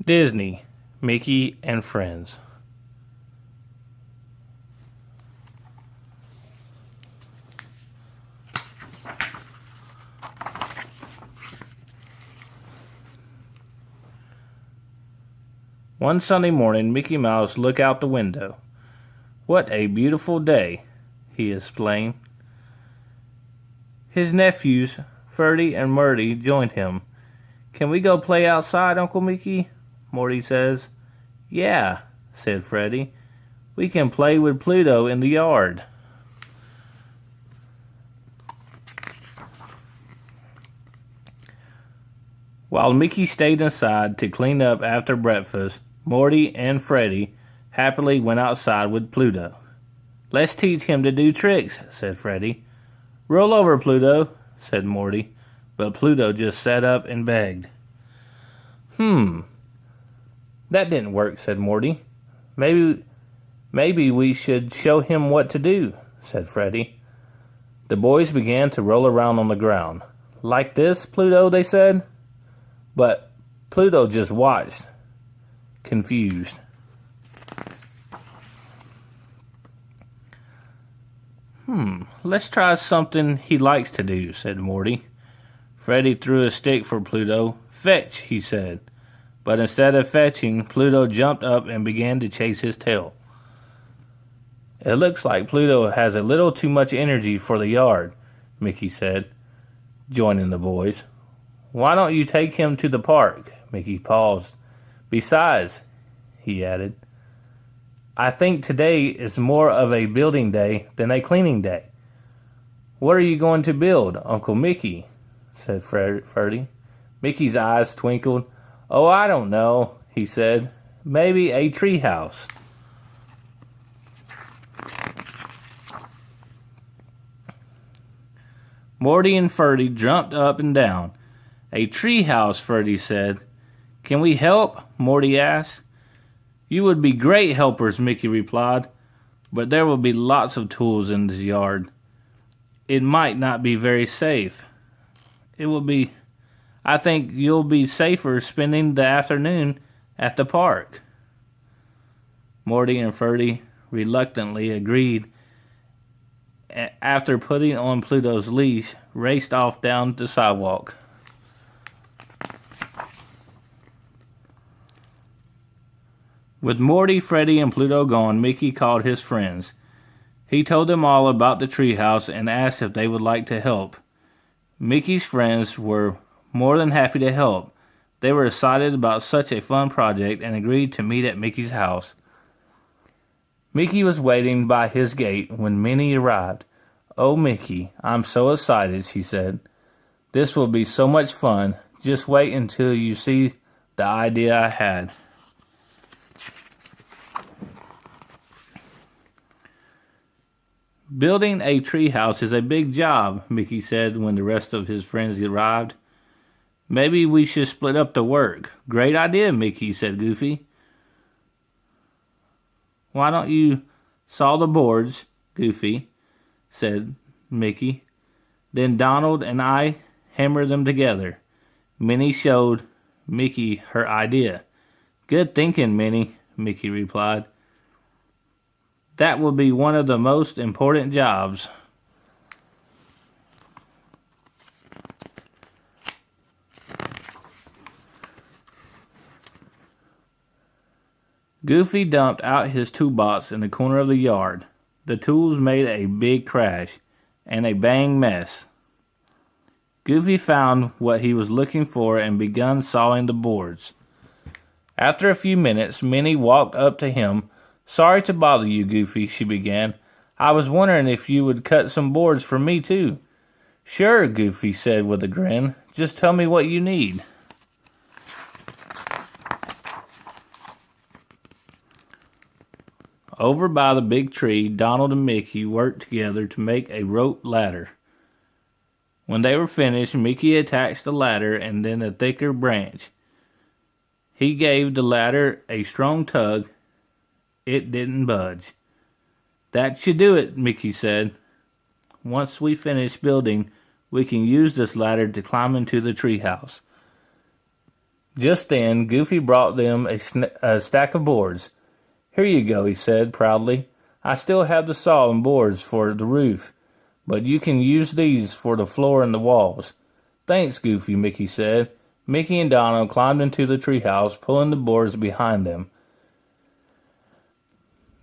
Disney, Mickey and Friends. One Sunday morning, Mickey Mouse looked out the window. "What a beautiful day," he exclaimed. His nephews, Ferdy and Murdy, joined him. "Can we go play outside, Uncle Mickey?" Morty says. "Yeah," said Freddie. "We can play with Pluto in the yard." While Mickey stayed inside to clean up after breakfast, Morty and Freddie happily went outside with Pluto. "Let's teach him to do tricks," said Freddie. "Roll over, Pluto," said Morty, but Pluto just sat up and begged. That didn't work," said Morty. Maybe we should show him what to do," said Freddie. The boys began to roll around on the ground. "Like this, Pluto," they said. But Pluto just watched, confused. Let's try something he likes to do," said Morty. Freddie threw a stick for Pluto. "Fetch," he said. But instead of fetching, Pluto jumped up and began to chase his tail. "It looks like Pluto has a little too much energy for the yard," Mickey said, joining the boys. "Why don't you take him to the park?" Mickey paused. "Besides," he added, "I think today is more of a building day than a cleaning day." "What are you going to build, Uncle Mickey?" said Ferdy. Mickey's eyes twinkled. "Oh, I don't know," he said. "Maybe a tree house." Morty and Ferdy jumped up and down. "A tree house," Ferdy said. "Can we help?" Morty asked. "You would be great helpers," Mickey replied, "but there will be lots of tools in the yard. It might not be very safe. I think you'll be safer spending the afternoon at the park." Morty and Ferdy reluctantly agreed. After putting on Pluto's leash, raced off down the sidewalk. With Morty, Freddie, and Pluto gone, Mickey called his friends. He told them all about the treehouse and asked if they would like to help. Mickey's friends were more than happy to help. They were excited about such a fun project and agreed to meet at Mickey's house. Mickey was waiting by his gate when Minnie arrived. "Oh, Mickey, I'm so excited," she said. "This will be so much fun. Just wait until you see the idea I had." "Building a treehouse is a big job," Mickey said when the rest of his friends arrived. "Maybe we should split up the work." "Great idea, Mickey," said Goofy. "Why don't you saw the boards, Goofy," said Mickey. "Then Donald and I hammer them together." Minnie showed Mickey her idea. "Good thinking, Minnie," Mickey replied. "That will be one of the most important jobs." Goofy dumped out his toolbox in the corner of the yard. The tools made a big crash and a bang mess. Goofy found what he was looking for and began sawing the boards. After a few minutes, Minnie walked up to him. "Sorry to bother you, Goofy," she began. "I was wondering if you would cut some boards for me, too." "Sure," Goofy said with a grin. "Just tell me what you need." Over by the big tree, Donald and Mickey worked together to make a rope ladder. When they were finished, Mickey attached the ladder and then a thicker branch. He gave the ladder a strong tug. It didn't budge. "That should do it," Mickey said. "Once we finish building, we can use this ladder to climb into the treehouse." Just then, Goofy brought them a stack of boards. "Here you go," he said proudly. "I still have the saw and boards for the roof, but you can use these for the floor and the walls." "Thanks, Goofy," Mickey said. Mickey and Donald climbed into the treehouse, pulling the boards behind them.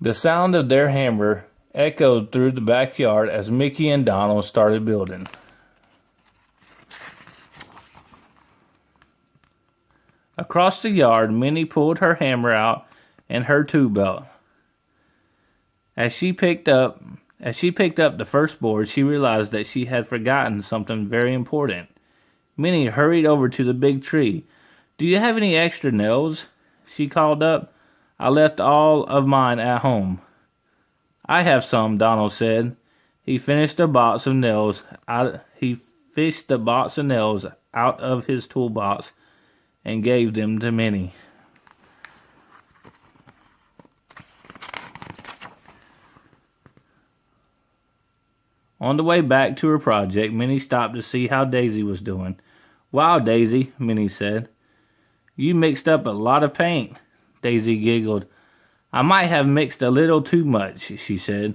The sound of their hammer echoed through the backyard as Mickey and Donald started building. Across the yard, Minnie pulled her hammer out and her tool belt. As she picked up the first board, she realized that she had forgotten something very important. Minnie hurried over to the big tree. "Do you have any extra nails?" she called up. "I left all of mine at home." "I have some," Donald said. He fished the box of nails out of his toolbox and gave them to Minnie. On the way back to her project, Minnie stopped to see how Daisy was doing. "Wow, Daisy," Minnie said. "You mixed up a lot of paint." Daisy giggled. "I might have mixed a little too much," she said.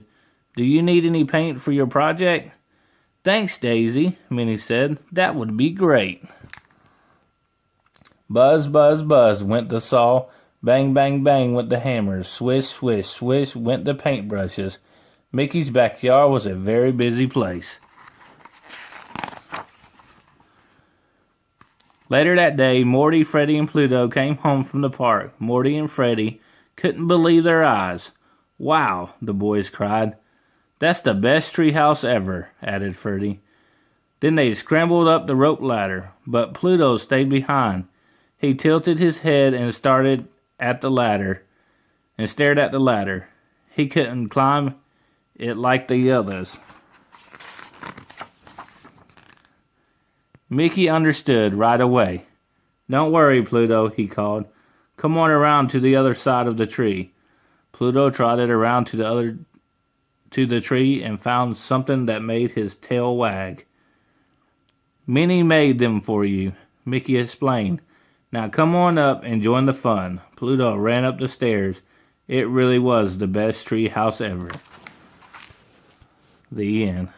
"Do you need any paint for your project?" "Thanks, Daisy," Minnie said. "That would be great." Buzz, buzz, buzz went the saw. Bang, bang, bang went the hammers. Swish, swish, swish went the paintbrushes. Mickey's backyard was a very busy place. Later that day, Morty, Freddy, and Pluto came home from the park. Morty and Freddy couldn't believe their eyes. "Wow," the boys cried. "That's the best treehouse ever," added Freddy. Then they scrambled up the rope ladder, but Pluto stayed behind. He tilted his head and stared at the ladder. He couldn't climb it like the others. Mickey understood right away. "Don't worry, Pluto," he called. "Come on around to the other side of the tree." Pluto trotted around to the tree and found something that made his tail wag. "Minnie made them for you," Mickey explained. "Now come on up and join the fun." Pluto ran up the stairs. It really was the best tree house ever. The end.